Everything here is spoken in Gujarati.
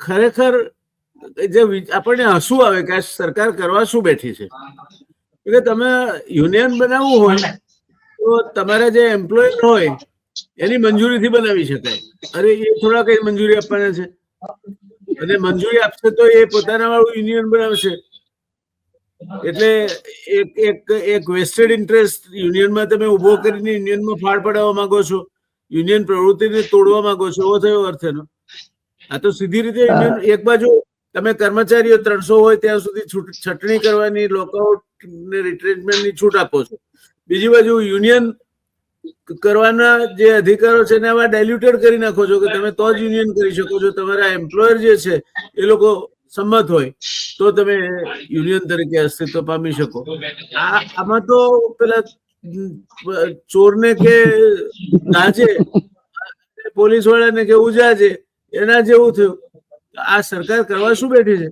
ખરેખર જે આપણને હસવું આવે કે આ સરકાર કરવા શું બેઠી છે. એટલે તમે યુનિયન બનાવવું હોય તો તમારા જે એમ્પ્લોય હોય એની મંજૂરીથી બનાવી શકાય. અરે એ થોડા કઈ મંજૂરી આપવાના છે, અને મંજૂરી આપશે તો એ પોતાના વાળું યુનિયન બનાવશે. એટલે એક વેસ્ટેડ ઇન્ટરેસ્ટ યુનિયનમાં તમે ઉભો કરીને યુનિયનમાં ફાળ પડાવવા માંગો છો, યુનિયન પ્રવૃત્તિને તોડવા માંગો છો, એવો થયો અર્થ એનો. આ તો સીધી રીતે યુનિયન એક બાજુ તમે કર્મચારીઓ 300 હોય ત્યાં સુધી છટણી કરવાની, લોકઆઉટ ને રિટ્રેસમેન્ટની છૂટ આપો છો. બીજી બાજુ યુનિયન કરવાના જે અધિકારો છે એને આવા ડાયલ્યુટેડ કરી નાખો છો કે તમે તો જ યુનિયન કરી શકો છો. તમારા એમ્પ્લોયર જે છે એ લોકો સંમત હોય તો તમે યુનિયન તરીકે અસ્તિત્વ પામી શકો. આમાં તો પેલા ચોરને કે ગાજે, પોલીસ વાળાને કે ઉજાજે, એના જેવું થયું. આ સરકાર કરવા શું બેઠી છે?